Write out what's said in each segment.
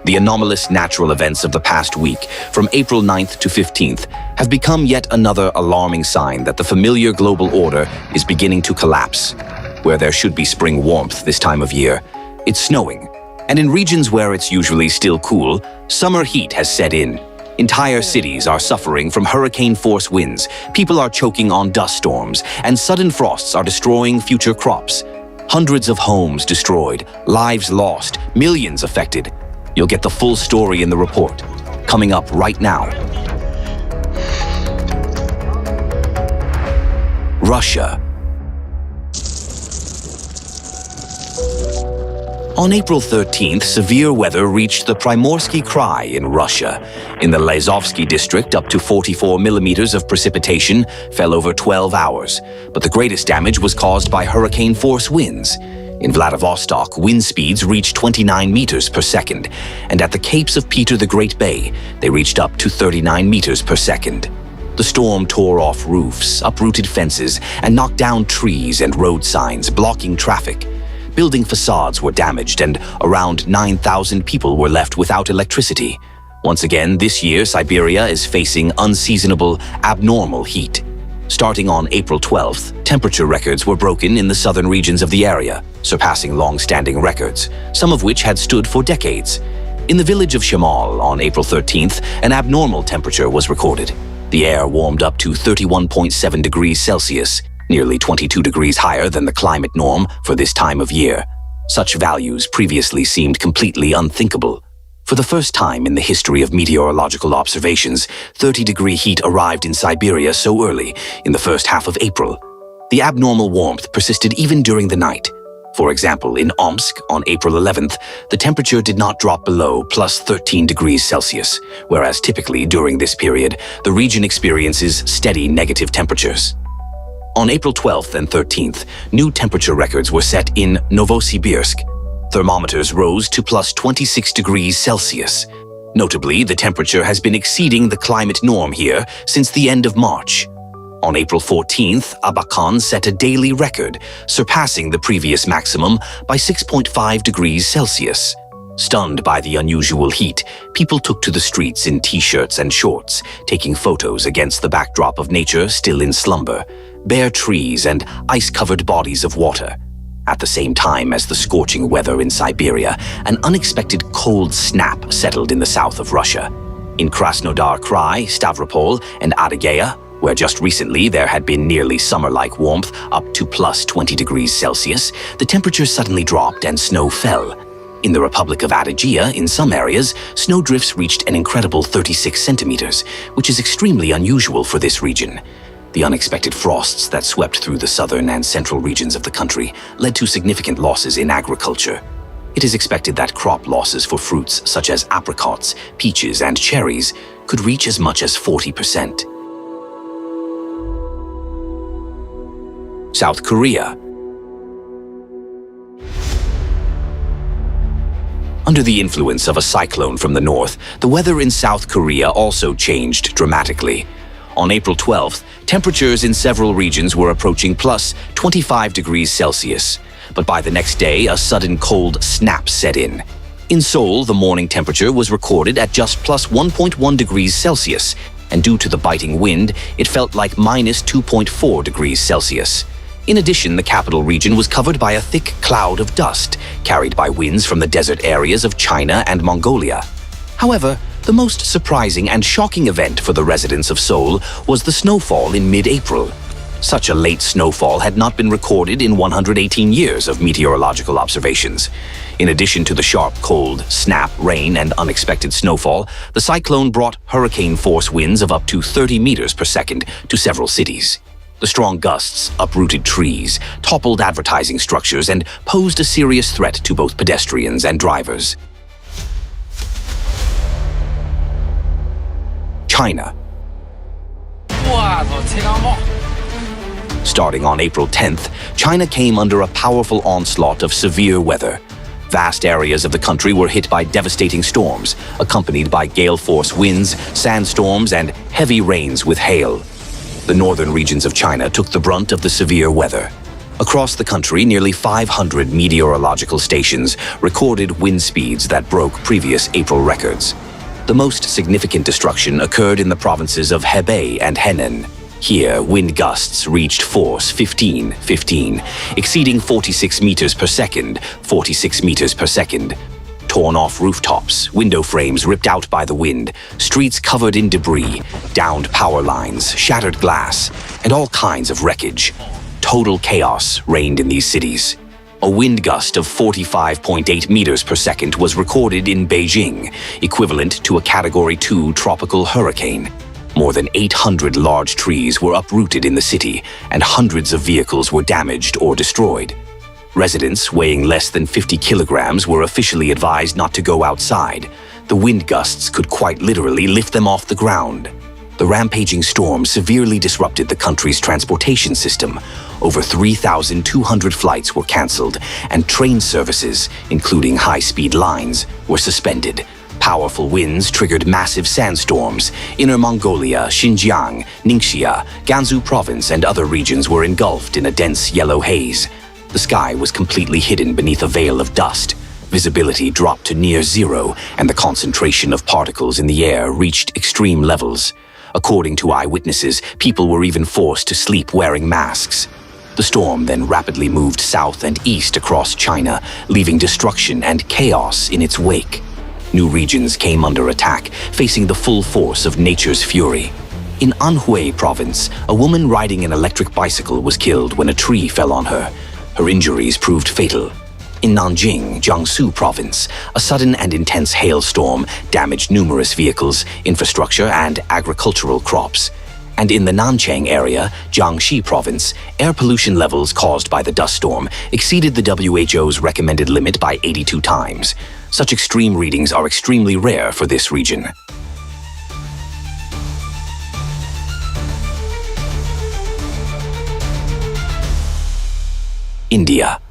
The anomalous natural events of the past week, from April 9th to 15th, have become yet another alarming sign that the familiar global order is beginning to collapse. Where there should be spring warmth this time of year, it's snowing. And in regions where it's usually still cool, summer heat has set in. Entire cities are suffering from hurricane-force winds, people are choking on dust storms, and sudden frosts are destroying future crops. Hundreds of homes destroyed, lives lost, millions affected. You'll get the full story in the report, coming up right now. Russia. On April 13th, severe weather reached the Primorsky Krai in Russia. In the Lazovsky district, up to 44 millimeters of precipitation fell over 12 hours. But the greatest damage was caused by hurricane-force winds. In Vladivostok, wind speeds reached 29 meters per second, and at the Capes of Peter the Great Bay, they reached up to 39 meters per second. The storm tore off roofs, uprooted fences, and knocked down trees and road signs, blocking traffic. Building facades were damaged, and around 9,000 people were left without electricity. Once again, this year, Siberia is facing unseasonable, abnormal heat. Starting on April 12th, temperature records were broken in the southern regions of the area, surpassing long-standing records, some of which had stood for decades. In the village of Shamal on April 13th, an abnormal temperature was recorded. The air warmed up to 31.7 degrees Celsius, nearly 22 degrees higher than the climate norm for this time of year. Such values previously seemed completely unthinkable. For the first time in the history of meteorological observations, 30-degree heat arrived in Siberia so early, in the first half of April. The abnormal warmth persisted even during the night. For example, in Omsk on April 11th, the temperature did not drop below plus 13 degrees Celsius, whereas typically during this period, the region experiences steady negative temperatures. On April 12th and 13th, new temperature records were set in Novosibirsk. Thermometers rose to plus 26 degrees Celsius. Notably, the temperature has been exceeding the climate norm here since the end of March. On April 14th, Abakan set a daily record, surpassing the previous maximum by 6.5 degrees Celsius. Stunned by the unusual heat, people took to the streets in t-shirts and shorts, taking photos against the backdrop of nature still in slumber, bare trees and ice-covered bodies of water. At the same time as the scorching weather in Siberia, an unexpected cold snap settled in the south of Russia. In Krasnodar Krai, Stavropol, and Adygea, where just recently there had been nearly summer-like warmth up to plus 20 degrees Celsius, the temperature suddenly dropped and snow fell. In the Republic of Adygea, in some areas, snowdrifts reached an incredible 36 centimeters, which is extremely unusual for this region. The unexpected frosts that swept through the southern and central regions of the country led to significant losses in agriculture. It is expected that crop losses for fruits such as apricots, peaches, and cherries could reach as much as 40%. South Korea. Under the influence of a cyclone from the north, the weather in South Korea also changed dramatically. On April 12th, temperatures in several regions were approaching plus 25 degrees Celsius. But by the next day, a sudden cold snap set in. In Seoul, the morning temperature was recorded at just plus 1.1 degrees Celsius, and due to the biting wind, it felt like minus 2.4 degrees Celsius. In addition, the capital region was covered by a thick cloud of dust, carried by winds from the desert areas of China and Mongolia. However, the most surprising and shocking event for the residents of Seoul was the snowfall in mid-April. Such a late snowfall had not been recorded in 118 years of meteorological observations. In addition to the sharp cold, snap, rain, and unexpected snowfall, the cyclone brought hurricane-force winds of up to 30 meters per second to several cities. The strong gusts uprooted trees, toppled advertising structures, and posed a serious threat to both pedestrians and drivers. China. Starting on April 10th, China came under a powerful onslaught of severe weather. Vast areas of the country were hit by devastating storms, accompanied by gale-force winds, sandstorms, and heavy rains with hail. The northern regions of China took the brunt of the severe weather. Across the country, nearly 500 meteorological stations recorded wind speeds that broke previous April records. The most significant destruction occurred in the provinces of Hebei and Henan. Here, wind gusts reached force 15, exceeding 46 meters per second, 46 meters per second. Torn off rooftops, window frames ripped out by the wind, streets covered in debris, downed power lines, shattered glass, and all kinds of wreckage. Total chaos reigned in these cities. A wind gust of 45.8 meters per second was recorded in Beijing, equivalent to a Category 2 tropical hurricane. More than 800 large trees were uprooted in the city, and hundreds of vehicles were damaged or destroyed. Residents weighing less than 50 kilograms were officially advised not to go outside. The wind gusts could quite literally lift them off the ground. The rampaging storm severely disrupted the country's transportation system. Over 3,200 flights were cancelled, and train services, including high-speed lines, were suspended. Powerful winds triggered massive sandstorms. Inner Mongolia, Xinjiang, Ningxia, Gansu Province, and other regions were engulfed in a dense yellow haze. The sky was completely hidden beneath a veil of dust. Visibility dropped to near zero, and the concentration of particles in the air reached extreme levels. According to eyewitnesses, people were even forced to sleep wearing masks. The storm then rapidly moved south and east across China, leaving destruction and chaos in its wake. New regions came under attack, facing the full force of nature's fury. In Anhui province, a woman riding an electric bicycle was killed when a tree fell on her. Her injuries proved fatal. In Nanjing, Jiangsu province, a sudden and intense hailstorm damaged numerous vehicles, infrastructure, and agricultural crops. And in the Nanchang area, Jiangxi province, air pollution levels caused by the dust storm exceeded the WHO's recommended limit by 82 times. Such extreme readings are extremely rare for this region. India.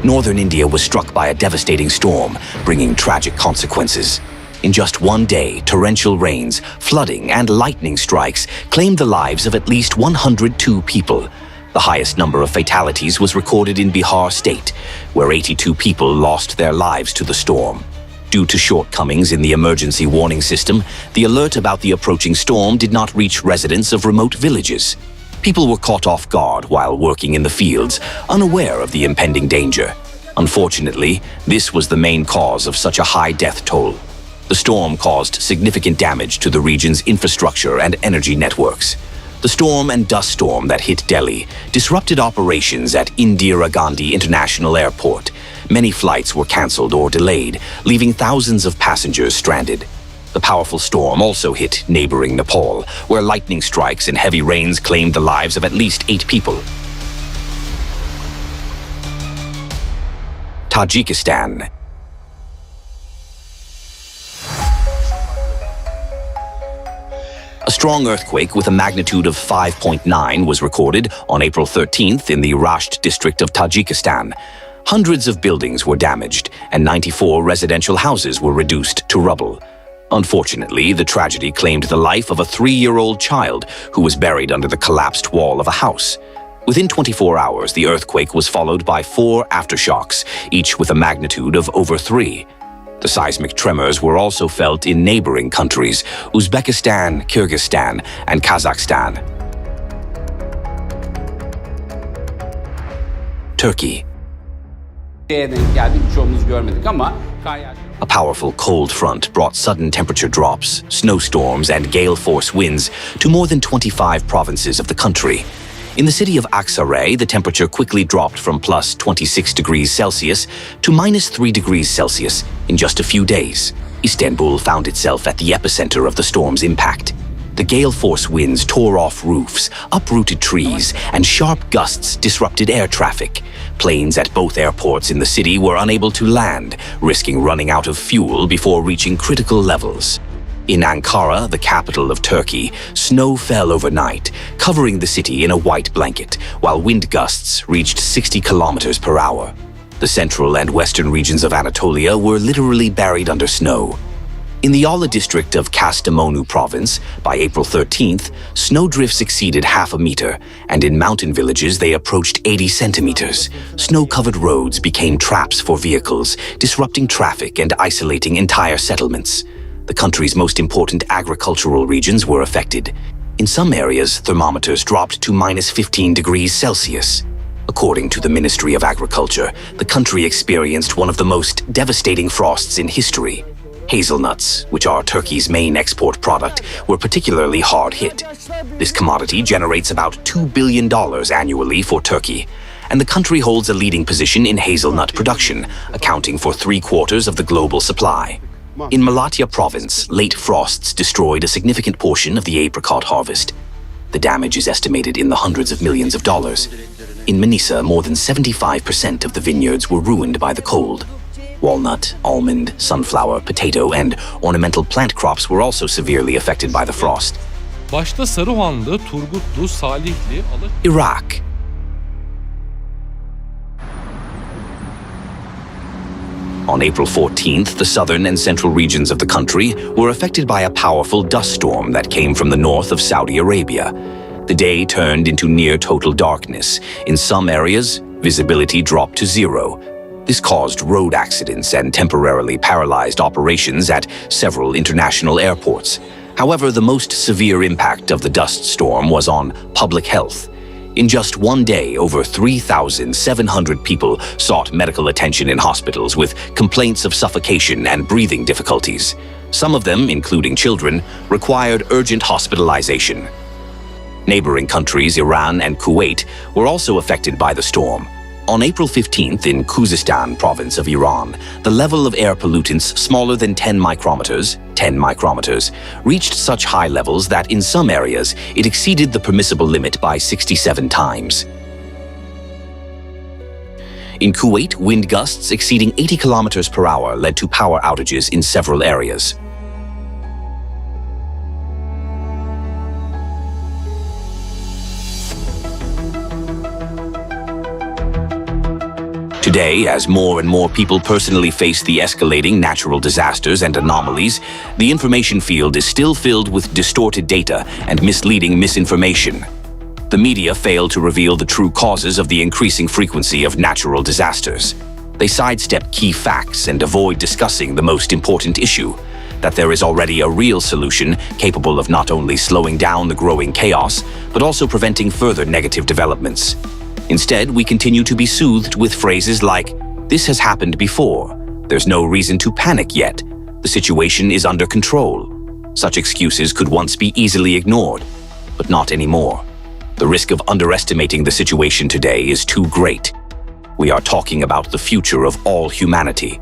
Northern India was struck by a devastating storm, bringing tragic consequences. In just one day, torrential rains, flooding, and lightning strikes claimed the lives of at least 102 people. The highest number of fatalities was recorded in Bihar state, where 82 people lost their lives to the storm. Due to shortcomings in the emergency warning system, the alert about the approaching storm did not reach residents of remote villages. People were caught off guard while working in the fields, unaware of the impending danger. Unfortunately, this was the main cause of such a high death toll. The storm caused significant damage to the region's infrastructure and energy networks. The storm and dust storm that hit Delhi disrupted operations at Indira Gandhi International Airport. Many flights were cancelled or delayed, leaving thousands of passengers stranded. The powerful storm also hit neighboring Nepal, where lightning strikes and heavy rains claimed the lives of at least 8 people. Tajikistan. A strong earthquake with a magnitude of 5.9 was recorded on April 13th in the Rasht district of Tajikistan. Hundreds of buildings were damaged, and 94 residential houses were reduced to rubble. Unfortunately, the tragedy claimed the life of a 3-year-old child who was buried under the collapsed wall of a house. Within 24 hours, the earthquake was followed by 4 aftershocks, each with a magnitude of over 3. The seismic tremors were also felt in neighboring countries, Uzbekistan, Kyrgyzstan, and Kazakhstan. Turkey. A powerful cold front brought sudden temperature drops, snowstorms, and gale-force winds to more than 25 provinces of the country. In the city of Aksaray, the temperature quickly dropped from plus 26 degrees Celsius to minus 3 degrees Celsius in just a few days. Istanbul found itself at the epicenter of the storm's impact. The gale-force winds tore off roofs, uprooted trees, and sharp gusts disrupted air traffic. Planes at both airports in the city were unable to land, risking running out of fuel before reaching critical levels. In Ankara, the capital of Turkey, snow fell overnight, covering the city in a white blanket, while wind gusts reached 60 kilometers per hour. The central and western regions of Anatolia were literally buried under snow. In the Ala district of Kastamonu province, by April 13th, snowdrifts exceeded half a meter, and in mountain villages they approached 80 centimeters. Snow-covered roads became traps for vehicles, disrupting traffic and isolating entire settlements. The country's most important agricultural regions were affected. In some areas, thermometers dropped to minus 15 degrees Celsius. According to the Ministry of Agriculture, the country experienced one of the most devastating frosts in history. Hazelnuts, which are Turkey's main export product, were particularly hard hit. This commodity generates about $2 billion annually for Turkey, and the country holds a leading position in hazelnut production, accounting for 3/4 of the global supply. In Malatya province, late frosts destroyed a significant portion of the apricot harvest. The damage is estimated in the hundreds of millions of dollars. In Manisa, more than 75% of the vineyards were ruined by the cold. Walnut, almond, sunflower, potato, and ornamental plant crops were also severely affected by the frost. Başta Saruhanlı, Turgutlu, Salihli, Iraq. On April 14th, the southern and central regions of the country were affected by a powerful dust storm that came from the north of Saudi Arabia. The day turned into near total darkness. In some areas, visibility dropped to zero. This caused road accidents and temporarily paralyzed operations at several international airports. However, the most severe impact of the dust storm was on public health. In just one day, over 3,700 people sought medical attention in hospitals with complaints of suffocation and breathing difficulties. Some of them, including children, required urgent hospitalization. Neighboring countries, Iran and Kuwait, were also affected by the storm. On April 15th, in Khuzestan province of Iran, the level of air pollutants smaller than 10 micrometers, reached such high levels that in some areas it exceeded the permissible limit by 67 times. In Kuwait, wind gusts exceeding 80 kilometers per hour led to power outages in several areas. Today, as more and more people personally face the escalating natural disasters and anomalies, the information field is still filled with distorted data and misleading misinformation. The media fail to reveal the true causes of the increasing frequency of natural disasters. They sidestep key facts and avoid discussing the most important issue, that there is already a real solution capable of not only slowing down the growing chaos, but also preventing further negative developments. Instead, we continue to be soothed with phrases like, "This has happened before," "There's no reason to panic yet," "The situation is under control." Such excuses could once be easily ignored, but not anymore. The risk of underestimating the situation today is too great. We are talking about the future of all humanity.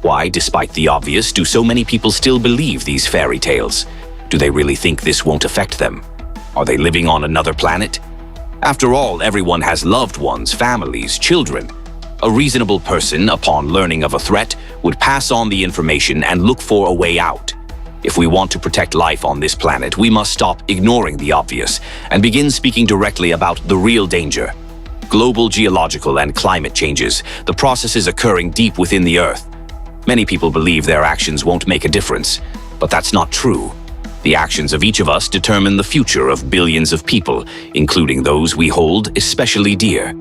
Why, despite the obvious, do so many people still believe these fairy tales? Do they really think this won't affect them? Are they living on another planet? After all, everyone has loved ones, families, children. A reasonable person, upon learning of a threat, would pass on the information and look for a way out. If we want to protect life on this planet, we must stop ignoring the obvious and begin speaking directly about the real danger. Global geological and climate changes, the processes occurring deep within the Earth. Many people believe their actions won't make a difference, but that's not true. The actions of each of us determine the future of billions of people, including those we hold especially dear.